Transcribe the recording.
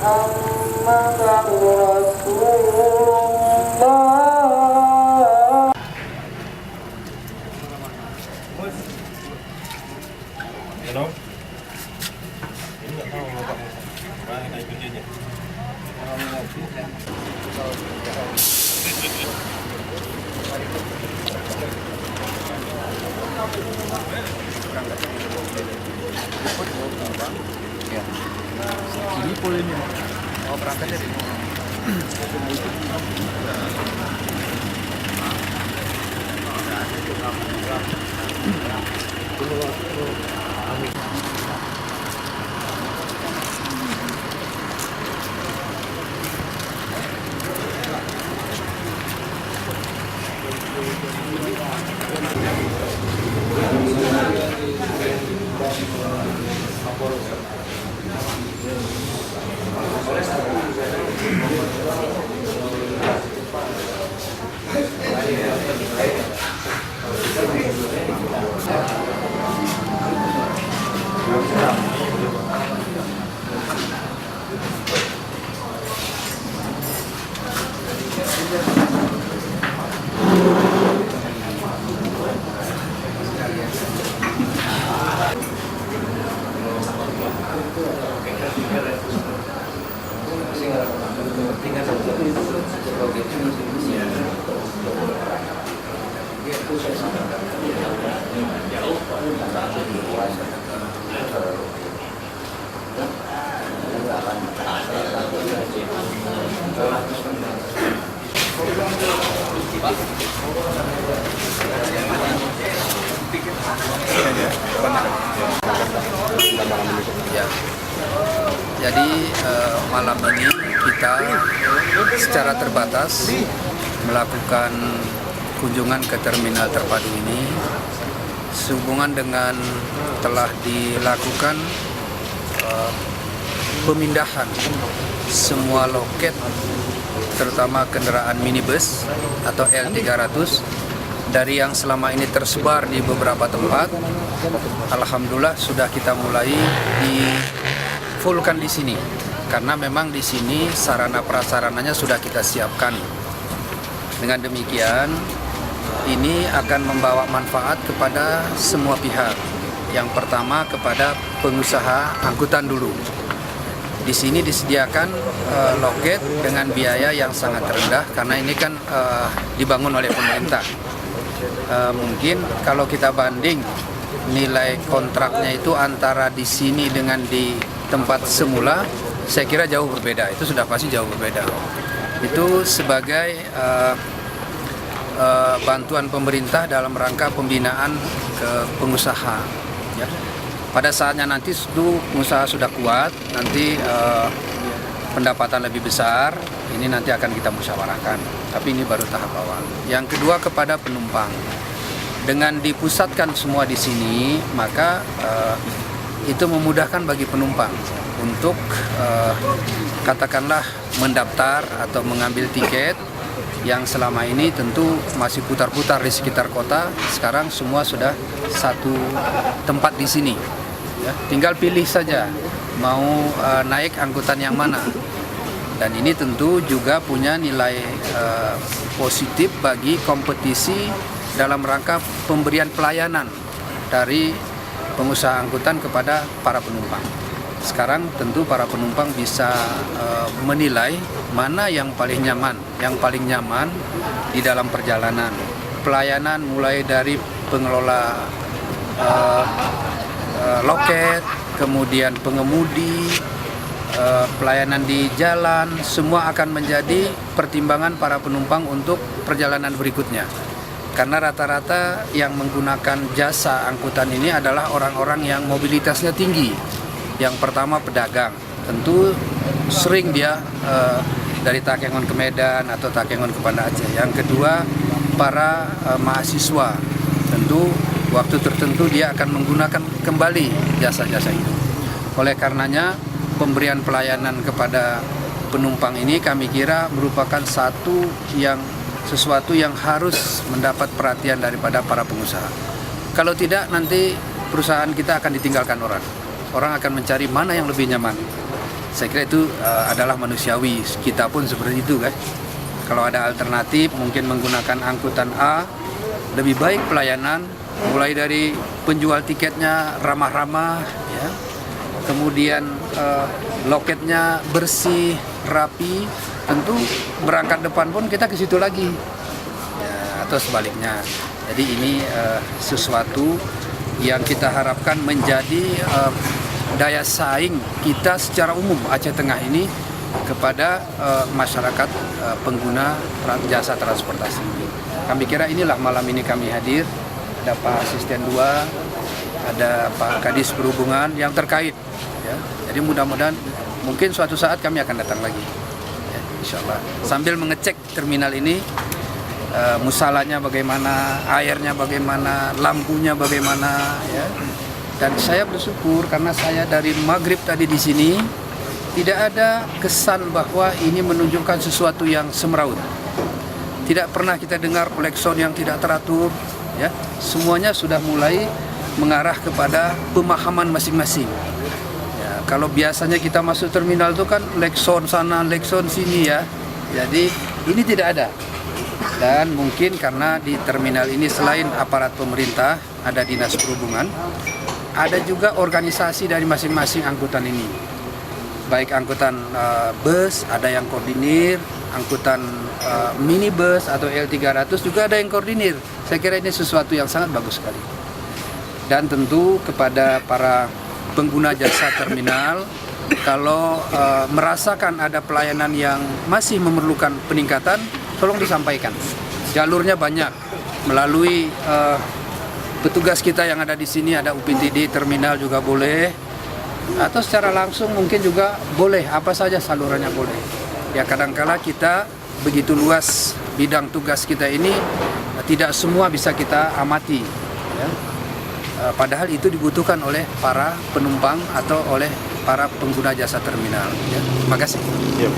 Hello? Ini nggak tahu bapak. Nah, kita ikuti aja. Ini polinnya. Oh, berangkat dari ya. Jadi malam ini kita secara terbatas melakukan kunjungan ke terminal terpadu ini sehubungan dengan telah dilakukan pemindahan semua loket terutama kendaraan minibus atau L300 dari yang selama ini tersebar di beberapa tempat. Alhamdulillah sudah kita mulai di-fullkan di sini karena memang di sini sarana prasarananya sudah kita siapkan. Dengan demikian ini akan membawa manfaat kepada semua pihak. Yang pertama kepada pengusaha angkutan dulu. Di sini disediakan loket dengan biaya yang sangat rendah karena ini kan dibangun oleh pemerintah. Mungkin kalau kita banding nilai kontraknya itu antara di sini dengan di tempat semula, saya kira jauh berbeda. Itu sudah pasti jauh berbeda. Itu sebagai bantuan pemerintah dalam rangka pembinaan ke pengusaha. Ya. Pada saatnya nanti pengusaha sudah kuat, nanti pendapatan lebih besar, ini nanti akan kita musyawarahkan. Tapi ini baru tahap awal. Yang kedua kepada penumpang. Dengan dipusatkan semua di sini, maka itu memudahkan bagi penumpang untuk katakanlah mendaftar atau mengambil tiket yang selama ini tentu masih putar-putar di sekitar kota. Sekarang semua sudah satu tempat di sini. Ya, tinggal pilih saja mau naik angkutan yang mana. Dan ini tentu juga punya nilai positif bagi kompetisi dalam rangka pemberian pelayanan dari pengusaha angkutan kepada para penumpang. Sekarang tentu para penumpang bisa menilai mana yang paling nyaman. Yang paling nyaman di dalam perjalanan. Pelayanan mulai dari pengelola loket, kemudian pengemudi, pelayanan di jalan, semua akan menjadi pertimbangan para penumpang untuk perjalanan berikutnya. Karena rata-rata yang menggunakan jasa angkutan ini adalah orang-orang yang mobilitasnya tinggi. Yang pertama pedagang, tentu sering dia dari Takengon ke Medan atau Takengon ke Banda Aceh. Yang kedua para mahasiswa, tentu waktu tertentu dia akan menggunakan kembali jasa-jasa itu. Oleh karenanya pemberian pelayanan kepada penumpang ini kami kira merupakan sesuatu yang harus mendapat perhatian daripada para pengusaha. Kalau tidak, nanti perusahaan kita akan ditinggalkan orang. Orang akan mencari mana yang lebih nyaman. Saya kira itu adalah manusiawi, kita pun seperti itu kan. Kalau ada alternatif mungkin menggunakan angkutan A, lebih baik pelayanan, mulai dari penjual tiketnya ramah-ramah, ya. Kemudian loketnya bersih, rapi, tentu berangkat depan pun kita ke situ lagi, ya, atau sebaliknya. Jadi ini sesuatu yang kita harapkan menjadi daya saing kita secara umum Aceh Tengah ini kepada masyarakat pengguna jasa transportasi. Kami kira inilah malam ini kami hadir, ada Pak Asisten 2, ada Pak Kadis Perhubungan yang terkait. Ya. Jadi mudah-mudahan mungkin suatu saat kami akan datang lagi, ya, insya Allah. Sambil mengecek terminal ini, musalanya bagaimana, airnya bagaimana, lampunya bagaimana, ya. Dan saya bersyukur karena saya dari maghrib tadi di sini tidak ada kesan bahwa ini menunjukkan sesuatu yang semeraut. Tidak pernah kita dengar klakson yang tidak teratur, ya. Semuanya sudah mulai mengarah kepada pemahaman masing-masing. Ya, kalau biasanya kita masuk terminal itu kan klakson sana, klakson sini, ya. Jadi ini tidak ada. Dan mungkin karena di terminal ini selain aparat pemerintah, ada dinas perhubungan, ada juga organisasi dari masing-masing angkutan ini. Baik angkutan bus, ada yang koordinir, angkutan minibus atau L300 juga ada yang koordinir. Saya kira ini sesuatu yang sangat bagus sekali. Dan tentu kepada para pengguna jasa terminal, kalau merasakan ada pelayanan yang masih memerlukan peningkatan, tolong disampaikan. Jalurnya banyak, melalui petugas kita yang ada di sini, ada UPTD terminal juga boleh, atau secara langsung mungkin juga boleh, apa saja salurannya boleh. Ya kadangkala kita begitu luas bidang tugas kita ini, tidak semua bisa kita amati, ya. Padahal itu dibutuhkan oleh para penumpang atau oleh para pengguna jasa terminal, ya. Terima kasih. Iya.